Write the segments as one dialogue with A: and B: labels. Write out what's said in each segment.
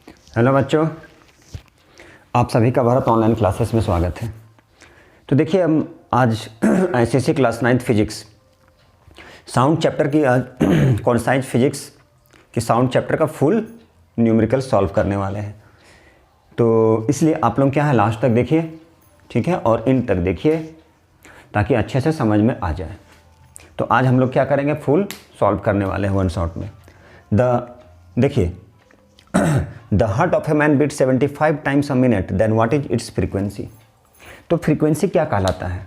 A: Hello बच्चों, आप सभी का भारत ऑनलाइन क्लासेस में स्वागत है। तो देखिए, हम आज ICSE class 9th physics sound chapter की आज कॉन्साइज फिजिक्स की साउंड चैप्टर का फुल न्यूमेरिकल सॉल्व करने वाले हैं। तो इसलिए आप लोग क्या है, लास्ट तक देखिए, ठीक है, और इन तक देखिए ताकि अच्छे से समझ में आ जाए। तो आज हम लोग क्या करेंगे, फुल सॉल्व करने वाले हैं वन शॉट में। देखिए, the heart of a man beat 75 times a minute, then what is its frequency. तो फ्रीक्वेंसी क्या कहलाता है?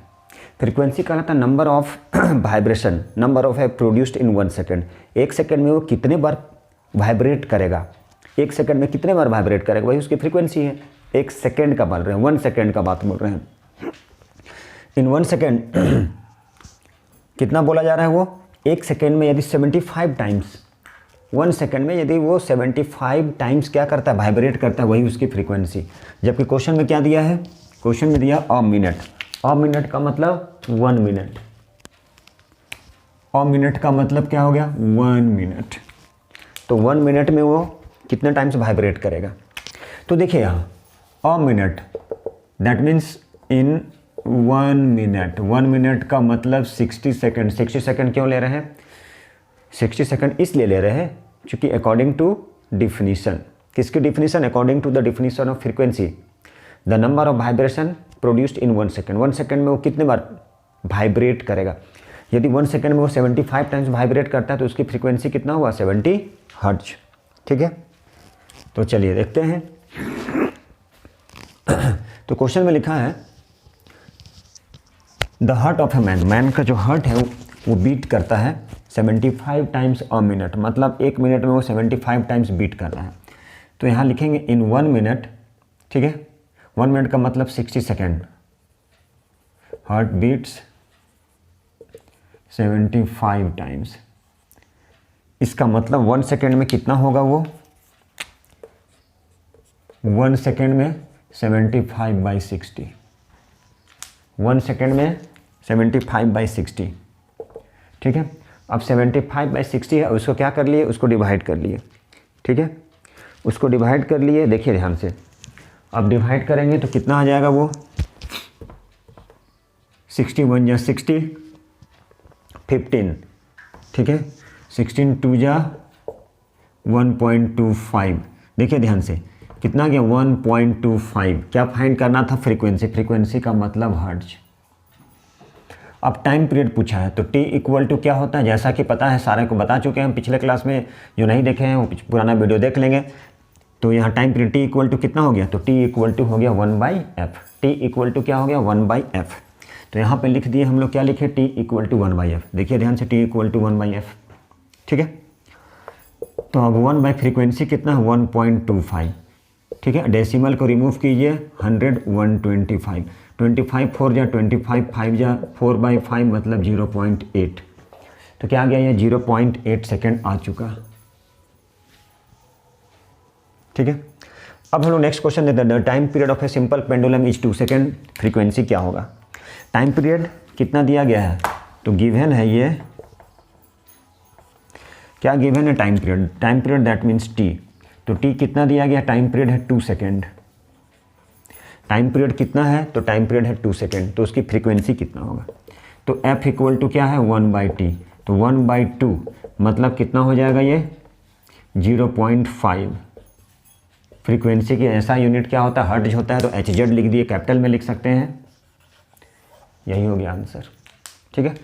A: फ्रीक्वेंसी कहलाता है number of vibration, number of है प्रोड्यूस्ड इन 1 सेकेंड। 1 सेकेंड में वो कितने बार वाइब्रेट करेगा, 1 सेकेंड में कितने बार वाइब्रेट करेगा, वही उसकी फ्रीक्वेंसी है। 1 सेकेंड का बोल रहे हैं, 1 सेकेंड का बात बोल रहे हैं। इन 1 सेकेंड कितना बोला जा रहा है, वो 1 सेकेंड में यदि 75 टाइम्स, 1 सेकेंड में यदि वो 75 टाइम्स क्या करता है, वाइब्रेट करता है, वही उसकी फ्रीक्वेंसी। जबकि क्वेश्चन में क्या दिया है, क्वेश्चन में दिया अ मिनट। अ मिनट का मतलब 1 मिनट। अ मिनट का मतलब क्या हो गया, 1 मिनट। तो 1 मिनट में वो कितने टाइम्स वाइब्रेट करेगा। तो देखिए यहाँ a minute, that means in 1 minute. 1 minute का मतलब 60 सेकेंड। 60 सेकेंड क्यों ले रहे हैं, 60 सेकेंड इसलिए ले रहे हैं क्योंकि अकॉर्डिंग टू डिफिनीशन, किसकी definition, according to the definition of frequency, the number of vibration produced in 1 second. 1 second में वो कितने बार वाइब्रेट करेगा। यदि 1 सेकेंड में वो 75 टाइम्स वाइब्रेट करता है तो उसकी फ्रीक्वेंसी कितना हुआ, 70 हर्ट्ज। ठीक है, तो चलिए देखते हैं। तो क्वेश्चन में लिखा है the heart of a man, man का जो हार्ट है वो बीट करता है 75 टाइम्स अ मिनट, मतलब 1 मिनट में वो 75 टाइम्स बीट कर रहा है। तो यहाँ लिखेंगे इन 1 मिनट, ठीक है, 1 मिनट का मतलब 60 सेकेंड। हार्ट बीट्स 75 टाइम्स, इसका मतलब 1 सेकेंड में कितना होगा वो, 1 सेकेंड में 75/60, 1 सेकेंड में 75/60। ठीक है, अब 75/60 है, उसको क्या कर लिए, उसको डिवाइड कर लिए। ठीक है, उसको डिवाइड कर लिए, देखिए ध्यान से। अब डिवाइड करेंगे तो कितना आ जाएगा वो, 61 या 60, 15, ठीक है, 16 2 जा 1.25। देखिए ध्यान से कितना गया, 1.25। क्या फाइंड करना था, फ्रीक्वेंसी। फ्रीक्वेंसी का मतलब हर्ट्ज। अब टाइम पीरियड पूछा है तो t इक्वल टू क्या होता है, जैसा कि पता है, सारे को बता चुके हैं पिछले क्लास में। जो नहीं देखे हैं वो पुराना वीडियो देख लेंगे। तो यहाँ time period t equal to कितना हो गया, तो t इक्वल टू हो गया 1/f। t इक्वल टू क्या हो गया, 1/f। तो यहाँ पे लिख दिए हम लोग, क्या लिखे, t इक्वल टू 1/f। देखिए ध्यान से, t इक्वल टू 1/f। ठीक है, तो अब 1 बाई फ्रीक्वेंसी कितना है, 1.25। ठीक है, डेसिमल को रिमूव कीजिए, 100 125, 25 4 जा 25, 5 जा 4/5 मतलब 0.8। तो क्या आ गया, ये 0.8 सेकेंड आ चुका। ठीक है, अब हम लोग नेक्स्ट क्वेश्चन देते हैं। Time period of a simple pendulum is 2 second, frequency क्या होगा। टाइम पीरियड कितना दिया गया है, तो गिवन है ये, क्या गिवन है, time period. Time period that means T. तो टी कितना दिया गया, टाइम पीरियड है 2 सेकेंड। टाइम पीरियड कितना है, तो टाइम पीरियड है 2 सेकेंड। तो उसकी फ्रीक्वेंसी कितना होगा, तो f इक्वल टू क्या है, 1/t। तो 1/2 मतलब कितना हो जाएगा, ये 0.5। फ्रीक्वेंसी की ऐसा यूनिट क्या होता है, हर्ट्ज होता है। तो hz लिख दिए, कैपिटल में लिख सकते हैं। यही हो गया आंसर। ठीक है,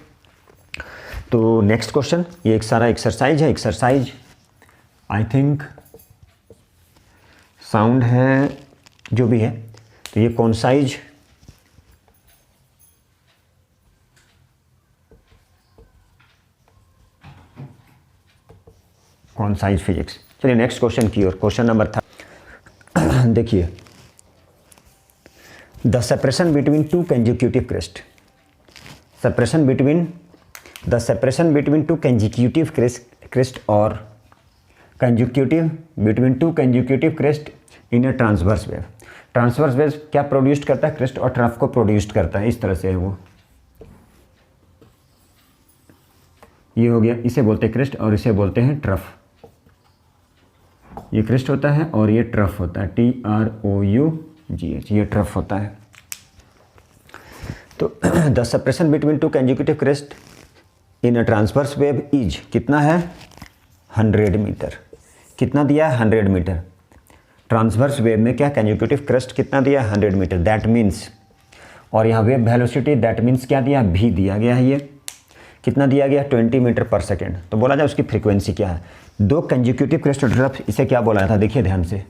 A: तो नेक्स्ट क्वेश्चन, ये एक सारा एक्सरसाइज है। एक्सरसाइज आई थिंक साउंड है, जो भी है। तो ये कॉन्साइज फिजिक्स। चलिए नेक्स्ट क्वेश्चन की ओर। क्वेश्चन नंबर था, देखिए, the separation between two consecutive crest. सेपरेशन बिटवीन टू कंसेक्यूटिव क्रेस्ट और consecutive between to consecutive crest in a transverse wave. Transverse wave क्या प्रोड्यूस करता है, क्रेस्ट और ट्रफ को प्रोड्यूस करता है। इस तरह से है वो, ये हो गया, इसे बोलते हैं क्रेस्ट और इसे बोलते हैं ट्रफ। ये क्रेस्ट होता है और ये ट्रफ होता है, TROUGH, ये ट्रफ होता है। तो the separation between two consecutive crest in a transverse wave is कितना है 100 मीटर। कितना दिया है 100 मीटर। ट्रांसवर्स वेव में क्या कंसेक्यूटिव क्रेस्ट कितना दिया है 100 मीटर, दैट मीन्स, और यहाँ वेव वेलोसिटी दैट मीन्स क्या दिया, भी दिया गया है। ये कितना दिया गया 20 मीटर पर सेकेंड। तो बोला जाए उसकी फ्रीक्वेंसी क्या है। दो कंसेक्यूटिव क्रेस्ट ट्रफ, इसे क्या बोला था, देखिए ध्यान से,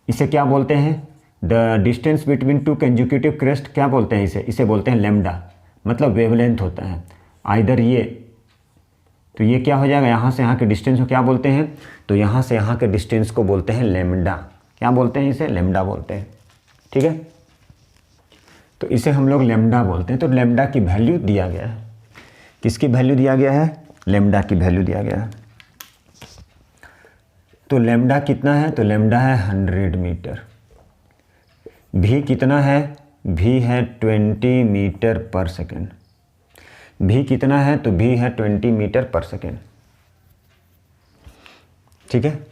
A: इसे क्या बोलते हैं, the distance between two consecutive crest क्या बोलते हैं इसे बोलते हैं लैम्डा, मतलब वेवलेंथ होता है। आइदर ये, तो ये क्या हो जाएगा, यहाँ से यहाँ के डिस्टेंस को क्या बोलते हैं, तो यहाँ से यहाँ के डिस्टेंस को बोलते हैं लैम्डा। क्या बोलते हैं इसे, लैम्डा बोलते हैं। ठीक है, तो इसे हम लोग लैम्डा बोलते हैं। तो लैम्डा की वैल्यू दिया गया है, किसकी वैल्यू दिया गया है, लैम्डा की वैल्यू दिया गया है। तो लैम्डा कितना है, तो लैम्डा है 100 मीटर। भी कितना है, भी है 20 मीटर पर सेकेंड। भी कितना है, तो भी है 20 मीटर पर सेकेंड। ठीक है,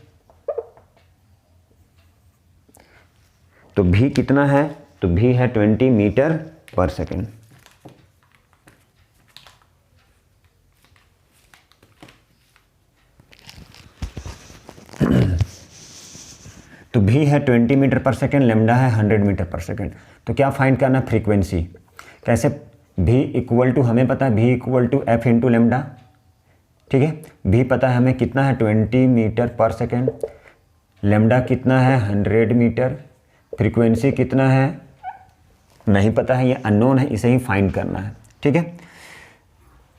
A: तो भी कितना है, तो भी है 20 मीटर पर सेकेंड। तो भी है 20 मीटर पर सेकेंड, लैम्डा है 100 मीटर पर सेकेंड। तो क्या फाइंड करना, फ्रीक्वेंसी। कैसे, भी इक्वल टू, हमें पता है V equal to F into lambda. ठीक है, भी पता है हमें कितना है 20 मीटर पर सेकेंड, लैम्डा कितना है 100 मीटर, फ्रीक्वेंसी कितना है नहीं पता है, ये अननोन है, इसे ही फाइंड करना है। ठीक है,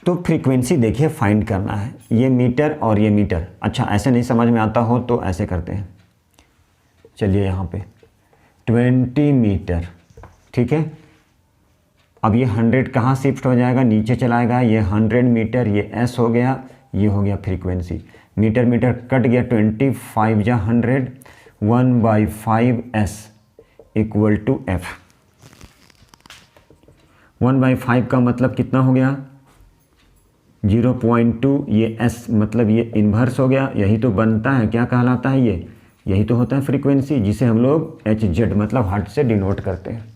A: तो फ्रीक्वेंसी देखिए फाइंड करना है, ये मीटर और ये मीटर। अच्छा, ऐसे नहीं समझ में आता हो तो ऐसे करते हैं, चलिए यहाँ पे 20 मीटर। ठीक है, अब ये 100 कहाँ शिफ्ट हो जाएगा, नीचे चलाएगा, ये 100 मीटर, ये S हो गया, ये हो गया फ्रीक्वेंसी। मीटर मीटर कट गया, 25 या 100, 1/5S इक्वल टू F। 1/5 का मतलब कितना हो गया 0.2, ये S मतलब ये इन्वर्स हो गया। यही तो बनता है, क्या कहलाता है ये, यही तो होता है फ्रीक्वेंसी, जिसे हम लोग HZ मतलब हर्ट्ज से डिनोट करते हैं।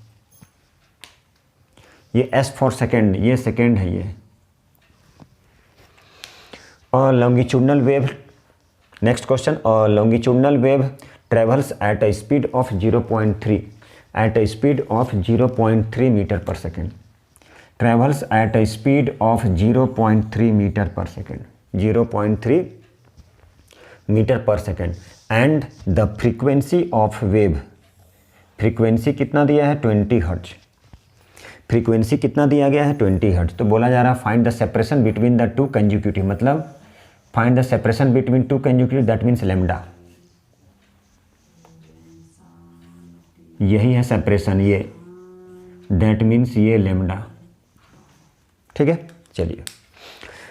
A: ये S फॉर सेकेंड, ये सेकेंड है ये। और लॉन्गिट्यूडनल वेव, नेक्स्ट क्वेश्चन, और longitudinal wave travels at a speed of 0.3, at a speed of 0.3 metre per second. Travels at a speed of 0.3 metre per second, 0.3 metre per second. And the frequency of wave, frequency कितना दिया है 20 hertz. Frequency कितना दिया गया है 20 hertz. तो बोला जा रहा है find the separation between the two consecutive, मतलब find the separation between two consecutive, that means lambda. यही है सेपरेशन, ये दैट मीन्स ये लैम्डा। ठीक है, चलिए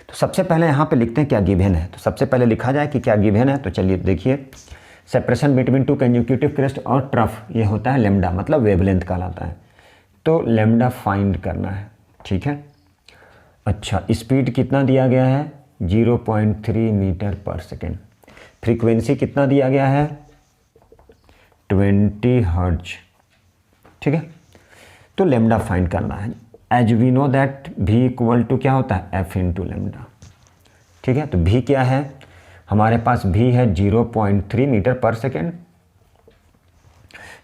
A: तो सबसे पहले यहाँ पे लिखते हैं क्या गिवन है। तो सबसे पहले लिखा जाए कि क्या गिवन है। तो चलिए देखिए, सेपरेशन बिटवीन टू कंसेक्यूटिव क्रेस्ट और ट्रफ, ये होता है लैम्डा, मतलब वेवलेंथ कहलाता है। तो लैम्डा फाइंड करना है। ठीक है, अच्छा, स्पीड कितना दिया गया है 0.3 मीटर पर सेकेंड। फ्रीक्वेंसी कितना दिया गया है 20 हर्ट्ज। ठीक है, तो लैम्डा फाइंड करना है। एज वी नो दैट भी इक्वल टू क्या होता है एफ इंटू लैम्डा। ठीक है, तो भी क्या है हमारे पास, भी है 0.3 मीटर पर सेकेंड।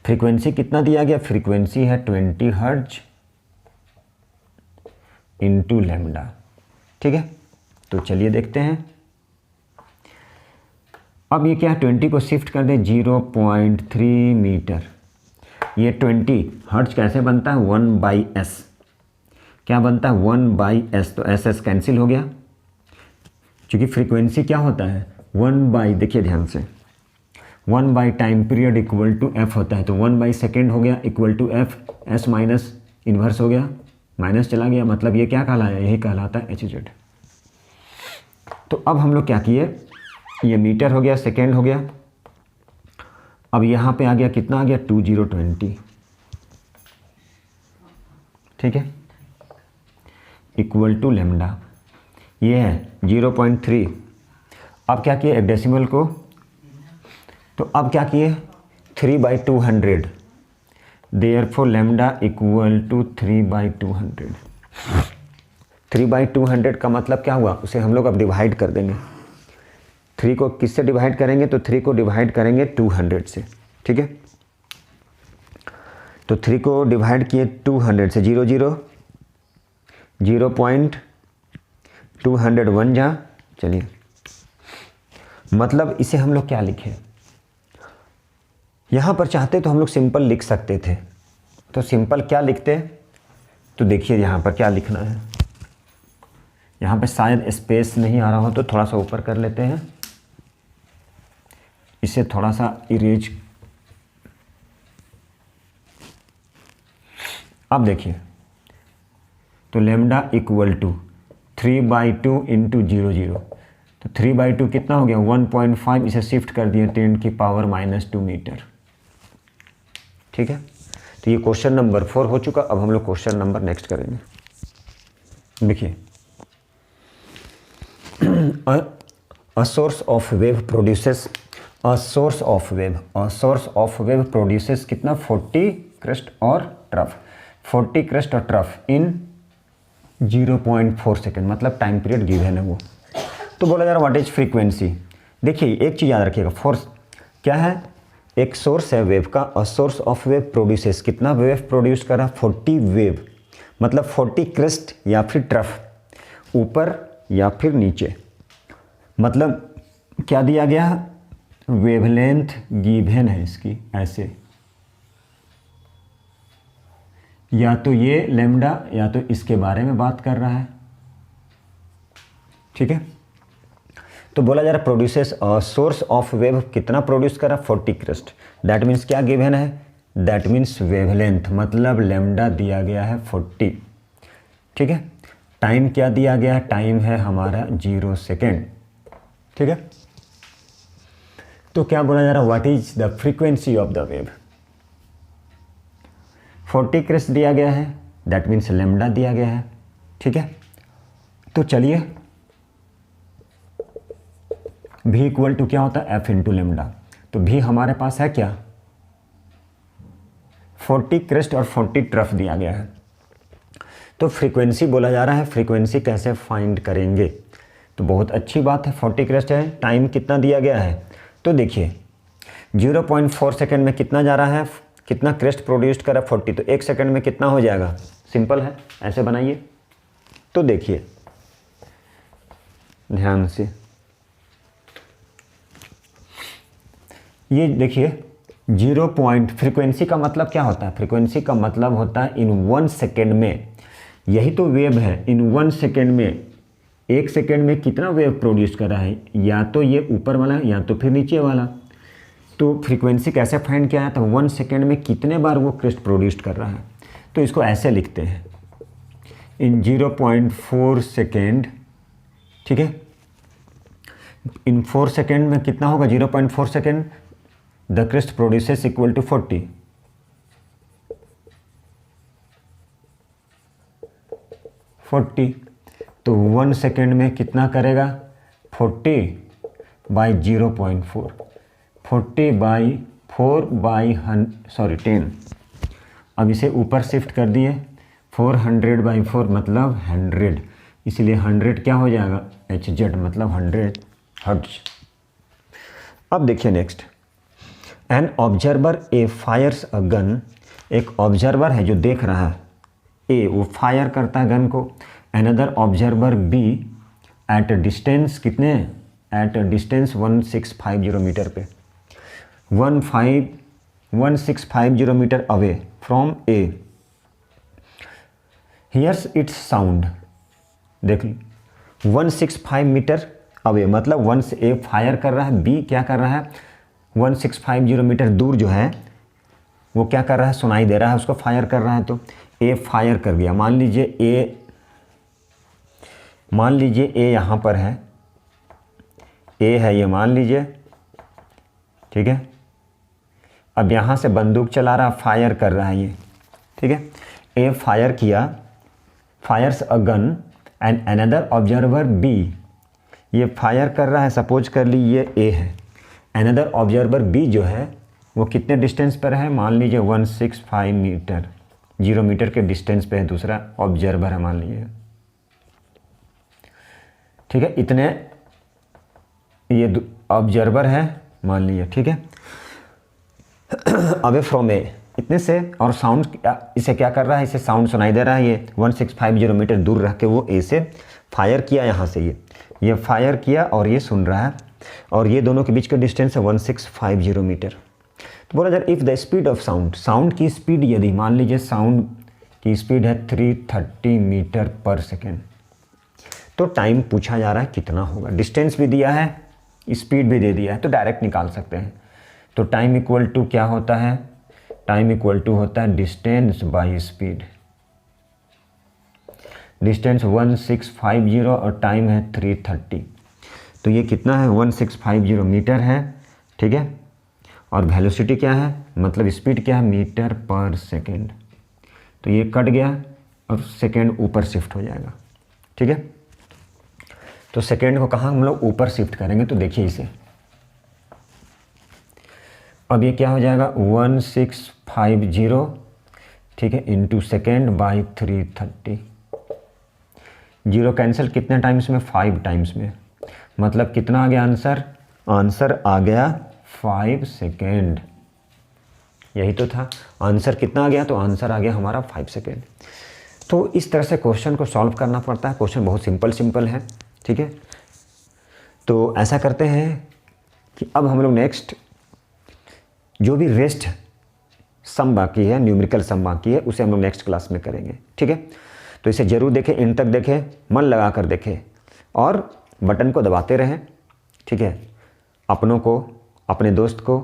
A: फ्रीक्वेंसी कितना दिया गया, फ्रीक्वेंसी है 20 हर्ट्ज इंटू लैम्डा। ठीक है, तो चलिए देखते हैं। अब ये क्या है 20 को शिफ्ट कर दे 0.3 मीटर। ये 20 हर्ट्ज कैसे बनता है 1/s, क्या बनता है 1/s, तो SS कैंसिल हो गया, क्योंकि फ्रीक्वेंसी क्या होता है 1/, देखिए ध्यान से, 1/, time period equal to F होता है। तो 1/, सेकेंड हो गया equal to F, S minus inverse हो गया, माइनस चला गया, मतलब ये क्या कहलाया, यही कहलाता है HZ। तो अब हम लोग क्या किए, ये मीटर हो गया, सेकेंड हो गया, अब यहाँ पे आ गया कितना आ गया 2020। ठीक है, इक्वल टू लैम्डा, ये है 0.3 अब क्या किए, एक डेसिमल को, तो अब क्या किए 3/200, देयरफॉर लैम्डा इक्वल टू 3/200। 3/200 का मतलब क्या हुआ, उसे हम लोग अब डिवाइड कर देंगे। 3 को किससे डिवाइड करेंगे, तो 3 को डिवाइड करेंगे 200 से, ठीक है। तो 3 को डिवाइड किए 200 से, 0 0 0.201 जा, चलिए मतलब इसे हम लोग क्या लिखें, यहाँ पर चाहते तो हम लोग सिंपल लिख सकते थे, तो सिंपल क्या लिखते, तो देखिए यहाँ पर क्या लिखना है, यहाँ पे शायद स्पेस नहीं आ रहा हो तो थोड़ा सा ऊपर कर लेते हैं, इसे थोड़ा सा इरेज। अब देखिए तो लैम्डा इक्वल टू 3/2 इंटू 0 0, तो 3/2 कितना हो गया 1.5, इसे शिफ्ट कर दिए 10⁻² मीटर, ठीक है। तो ये क्वेश्चन नंबर 4 हो चुका। अब हम लोग क्वेश्चन नंबर नेक्स्ट करेंगे। देखिए a source of wave produces कितना 40 crest और trough, 40 crest और trough इन 0.4 सेकेंड, मतलब टाइम पीरियड गिवन है वो। तो बोला जा रहा व्हाट इज फ्रीक्वेंसी। देखिए एक चीज़ याद रखिएगा, फोर्स क्या है, एक सोर्स है वेव का, a source of wave produces, कितना वेव प्रोड्यूस करा 40 वेव, मतलब 40 क्रेस्ट या फिर ट्रफ, ऊपर या फिर नीचे, मतलब क्या दिया गया, वेवलेंथ गिवन है इसकी ऐसे, या तो ये लैम्डा या तो इसके बारे में बात कर रहा है, ठीक है। तो बोला जा रहा प्रोड्यूसेस सोर्स ऑफ वेव कितना प्रोड्यूस करा 40 क्रेस्ट, दैट मीन्स क्या गिवन है, दैट मीन्स वेवलेंथ, मतलब लैम्डा दिया गया है 40, ठीक है। टाइम क्या दिया गया है, टाइम है हमारा 0 सेकेंड, ठीक है। तो क्या बोला जा रहा, what is the frequency of the wave, 40 crest दिया गया है, दैट मीन्स लैम्डा दिया गया है, ठीक है। तो चलिए v इक्वल टू क्या होता है f इंटू लेमडा, तो v हमारे पास है क्या 40 क्रेस्ट और 40 ट्रफ दिया गया है। तो फ्रीक्वेंसी बोला जा रहा है, फ्रीक्वेंसी कैसे फाइंड करेंगे, तो बहुत अच्छी बात है, 40 क्रेस्ट है, टाइम कितना दिया गया है, तो देखिए 0.4 सेकेंड में कितना जा रहा है, कितना क्रेस्ट प्रोड्यूस करा 40, तो 1 सेकेंड में कितना हो जाएगा, सिंपल है, ऐसे बनाइए। तो देखिए ध्यान से, ये देखिए 0 पॉइंट, फ्रीक्वेंसी का मतलब क्या होता है, फ्रीक्वेंसी का मतलब होता है इन 1 सेकेंड में, यही तो वेव है, इन 1 सेकेंड में, 1 सेकेंड में कितना वेव प्रोड्यूस कर रहा है, या तो ये ऊपर वाला या तो फिर नीचे वाला। तो फ्रीक्वेंसी कैसे फाइंड किया है, तो 1 सेकेंड में कितने बार वो क्रेस्ट प्रोड्यूस कर रहा है, तो इसको ऐसे लिखते हैं इन 0.4 सेकेंड, ठीक है। इन 4 सेकेंड में कितना होगा 0.4 second, the crest produces equal to 40, तो 1 सेकेंड में कितना करेगा 40 बाई 0.4, 40 बाई 10, अब इसे ऊपर शिफ्ट कर दिए 400/4 मतलब 100, इसलिए 100 क्या हो जाएगा HZ, मतलब 100 हर्ट्ज। अब देखिए next, an observer A Fyers a gun, एक ऑब्जर्वर है जो देख रहा है, ए वो फायर करता है गन को, another observer B at distance कितने, एट डिस्टेंस 1650 मीटर पे, 1650 metre away from A, hears its sound, देख 165 मीटर अवे, मतलब 1 से ए फायर कर रहा है, बी क्या कर रहा है 1650 मीटर दूर जो है वो क्या कर रहा है, सुनाई दे रहा है उसको, फायर कर रहा है। तो ए फायर कर गया, मान लीजिए ए यहाँ पर है, ए है ये मान लीजिए, ठीक है। अब यहाँ से बंदूक चला रहा, फायर कर रहा है ये, ठीक है। ए फायर किया, fires a gun and another observer B ये फायर कर रहा है, सपोज कर ली ये ए है, अनदर ऑब्जर्वर बी जो है वो कितने डिस्टेंस पर है, मान लीजिए 165 मीटर, 0 मीटर के डिस्टेंस पे है दूसरा ऑब्जर्वर है मान लीजिए, ठीक है, इतने ये ऑब्जर्वर है मान लीजिए, ठीक है, अवे फ्रॉम ए, इतने से, और साउंड इसे क्या कर रहा है, इसे साउंड सुनाई दे रहा है, ये 1650 मीटर दूर रह के वो ए से फायर किया, यहाँ से ये फायर किया और ये सुन रहा है, और ये दोनों के बीच का डिस्टेंस है 1650 मीटर। तो बोला if the speed of sound की स्पीड यदि मान लीजिए साउंड की स्पीड है 330 मीटर पर सेकेंड, तो टाइम पूछा जा रहा है कितना होगा, डिस्टेंस भी दिया है, स्पीड भी दे दिया है, तो डायरेक्ट निकाल सकते हैं। तो टाइम इक्वल टू क्या होता है, टाइम इक्वल टू होता है डिस्टेंस बाय स्पीड, डिस्टेंस 1650 और टाइम है 330, तो ये कितना है 1650 मीटर है, ठीक है, और वेलोसिटी क्या है, मतलब स्पीड क्या है, मीटर पर सेकेंड, तो ये कट गया और सेकेंड ऊपर शिफ्ट हो जाएगा, ठीक है। तो सेकेंड को कहाँ हम लोग ऊपर शिफ्ट करेंगे, तो देखिए इसे, अब ये क्या हो जाएगा 1650, ठीक है, into second by 330, zero cancel कितने टाइम्स में, 5 टाइम्स में, मतलब कितना आ गया आंसर, आंसर आ गया 5 सेकेंड, यही तो था आंसर, कितना आ गया, तो आंसर आ गया हमारा 5 सेकेंड। तो इस तरह से क्वेश्चन को सॉल्व करना पड़ता है, क्वेश्चन बहुत सिंपल है, ठीक है। तो ऐसा करते हैं कि अब हम लोग नेक्स्ट जो भी रेस्ट सम बाकी है, न्यूमेरिकल सम बाकी है, उसे हम लोग नेक्स्ट क्लास में करेंगे, ठीक है। तो इसे ज़रूर देखें, इन तक देखें, मन लगा कर देखें और बटन को दबाते रहें, ठीक है, अपनों को, अपने दोस्त को,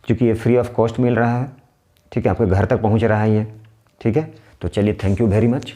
A: क्योंकि ये फ्री ऑफ कॉस्ट मिल रहा है, ठीक है, आपके घर तक पहुंच रहा है ये, ठीक है। तो चलिए, थैंक यू वेरी मच।